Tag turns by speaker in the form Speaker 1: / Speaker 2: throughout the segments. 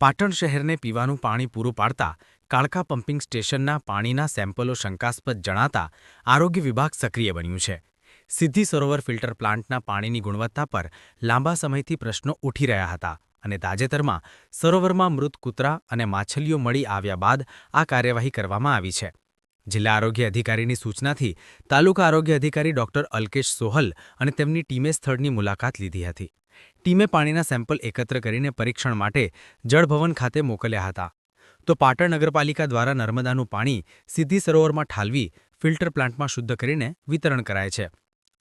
Speaker 1: પાટણ શહેરને પીવાનું પાણી પૂરું પાડતા કાળકા પમ્પિંગ સ્ટેશનના પાણીના સેમ્પલો શંકાસ્પદ જણાતા આરોગ્ય વિભાગ સક્રિય બન્યું છે। સિદ્ધિ સરોવર ફિલ્ટર પ્લાન્ટના પાણીની ગુણવત્તા પર લાંબા સમયથી પ્રશ્નો ઉઠી રહ્યા હતા અને તાજેતરમાં સરોવરમાં મૃત કૂતરા અને માછલીઓ મળી આવ્યા બાદ આ કાર્યવાહી કરવામાં આવી છે। જિલ્લા આરોગ્ય અધિકારીની સૂચનાથી તાલુકા આરોગ્ય અધિકારી ડોક્ટર અલ્કેશ સોહલ અને તેમની ટીમે સ્થળની મુલાકાત લીધી હતી। ટીમે પાણીના સેમ્પલ એકત્ર કરીને પરીક્ષણ માટે જળભવન ખાતે મોકલ્યા હતા। તો પાટણ નગરપાલિકા દ્વારા નર્મદાનું પાણી સિદ્ધિ સરોવરમાં ઠાલવી ફિલ્ટર પ્લાન્ટમાં શુદ્ધ કરીને વિતરણ કરાય છે।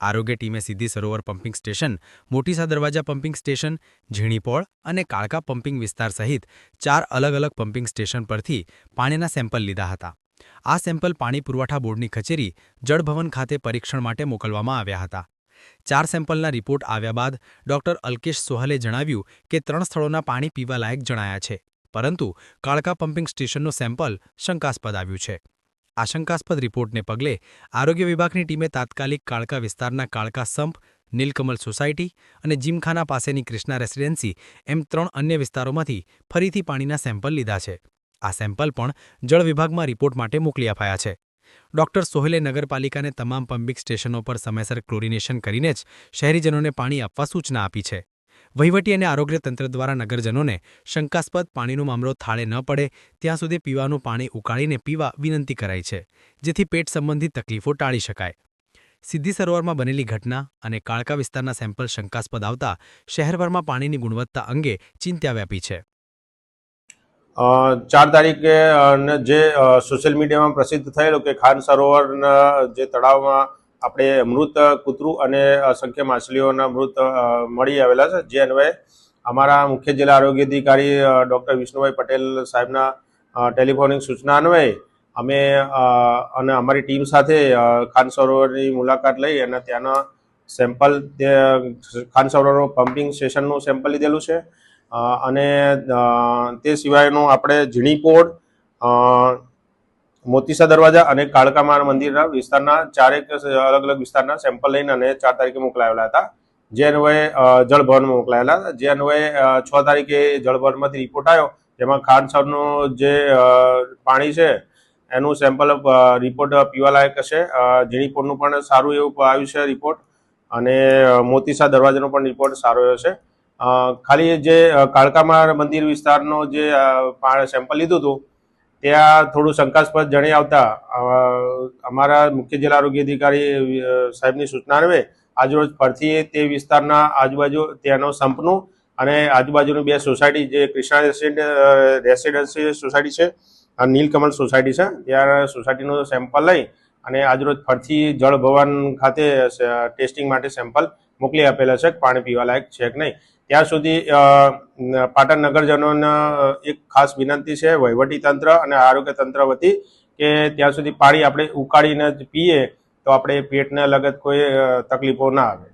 Speaker 1: આરોગ્ય ટીમે સિદ્ધિ સરોવર પમ્પિંગ સ્ટેશન, મોટીસા દરવાજા પમ્પિંગ સ્ટેશન, ઝીણીપોળ અને કાળકા પમ્પિંગ વિસ્તાર સહિત 4 અલગ અલગ પમ્પિંગ સ્ટેશન પરથી પાણીના સેમ્પલ લીધા હતા। આ સેમ્પલ પાણી પુરવઠા બોર્ડની કચેરી જળભવન ખાતે પરીક્ષણ માટે મોકલવામાં આવ્યા હતા। 4 સેમ્પલના રિપોર્ટ આવ્યા બાદ ડોક્ટર અલ્કેશ સોહલે જણાવ્યું કે 3 સ્થળોના પાણી પીવા લાયક જણાયા છે, પરંતુ કાળકા પમ્પિંગ સ્ટેશનનો સેમ્પલ શંકાસ્પદ આવ્યું છે। આ શંકાસ્પદ રિપોર્ટને પગલે આરોગ્ય વિભાગની ટીમે તાત્કાલિક કાળકા વિસ્તારના કાળકા સંપ, નીલકમલ સોસાયટી અને જીમખાના પાસેની ક્રિષ્ના રેસિડેન્સી એમ 3 અન્ય વિસ્તારોમાંથી ફરીથી પાણીના સેમ્પલ લીધા છે। આ સેમ્પલ પણ જળ વિભાગમાં રિપોર્ટ માટે મોકલી અપાયા છે। ડોક્ટર સોહેલે નગરપાલિકાને તમામ પમ્પિંગ સ્ટેશનો પર સમયસર ક્લોરિનેશન કરીને જ શહેરીજનોને પાણી આપવા સૂચના આપી છે। વહીવટી અને આરોગ્ય તંત્ર દ્વારા નગરજનોને શંકાસ્પદ પાણીનો મામલો થાળે ન પડે ત્યાં સુધી પીવાનું પાણી ઉકાળીને પીવા વિનંતી કરાઈ છે, જેથી પેટ સંબંધિત તકલીફો ટાળી શકાય। સિદ્ધિ સરોવરમાં બનેલી ઘટના અને કાળકા વિસ્તારના સેમ્પલ શંકાસ્પદ આવતા શહેરભરમાં પાણીની ગુણવત્તા અંગે ચિંતા વ્યાપી છે।
Speaker 2: 4 તારીખે જે સોશિયલ મીડિયામાં પ્રસિદ્ધ થયેલું કે ખાન સરોવરના જે તળાવમાં આપણે મૃત કૂતરું અને અસંખ્ય માછલીઓના મૃત મળી આવેલા છે, જે અન્વયે અમારા મુખ્ય જિલ્લા આરોગ્ય અધિકારી ડૉક્ટર વિષ્ણુભાઈ પટેલ સાહેબના ટેલિફોનિક સૂચના અન્વયે અમે અને અમારી ટીમ સાથે ખાન સરોવરની મુલાકાત લઈ અને ત્યાંના સેમ્પલ ખાન સરોવર પમ્પિંગ સ્ટેશનનું સેમ્પલ લીધેલું છે અને તે સિવાયનું આપણે ઝીણીપોળ, મોતીસા દરવાજા અને કાળકામાર મંદિરના વિસ્તારના 4 અલગ અલગ વિસ્તારના સેમ્પલ લઈને અને 4 તારીખે મોકલાવેલા હતા, જે અન્વયે જળભવનમાં મોકલાયેલા હતા। જે અન્વયે 6 તારીખે જળભવનમાંથી રિપોર્ટ આવ્યો, જેમાં ખાન સરોવરનું જે પાણી છે એનું સેમ્પલ રિપોર્ટ પીવાલાયક હશે। ઝીણીપોળનું પણ સારું એવું આવ્યું છે રિપોર્ટ અને મોતીસા દરવાજાનો પણ રિપોર્ટ સારો આવ્યો છે। ખાલી જે કાળકામાર મંદિર વિસ્તારનો જે સેમ્પલ લીધું હતું ત્યાં થોડું શંકાસ્પદ જણાઈ આવતા અમારા મુખ્ય જિલ્લા આરોગ્ય અધિકારી સાહેબની સૂચના અન્વયે આજરોજ ફરીથી તે વિસ્તારના આજુબાજુ ત્યાંનો સંપનું અને આજુબાજુની 2 સોસાયટી જે ક્રિષ્ના રેસિડેન્સી સોસાયટી છે અને નીલકમલ સોસાયટી છે, ત્યાં સોસાયટીનું સેમ્પલ લઈ અને આજરોજ ફરીથી જળભવન ખાતે ટેસ્ટિંગ માટે સેમ્પલ મોકલી આપેલા છે કે પાણી પીવા લાયક છે કે નહીં। ત્યાં સુધી પાટણ નગરજનોને એક ખાસ વિનંતી છે વહીવટી તંત્ર અને આરોગ્ય તંત્ર વતી કે ત્યાં સુધી પાણી આપણે ઉકાળીને જ પીએ તો આપણે પેટને લગત કોઈ તકલીફો ના આવે।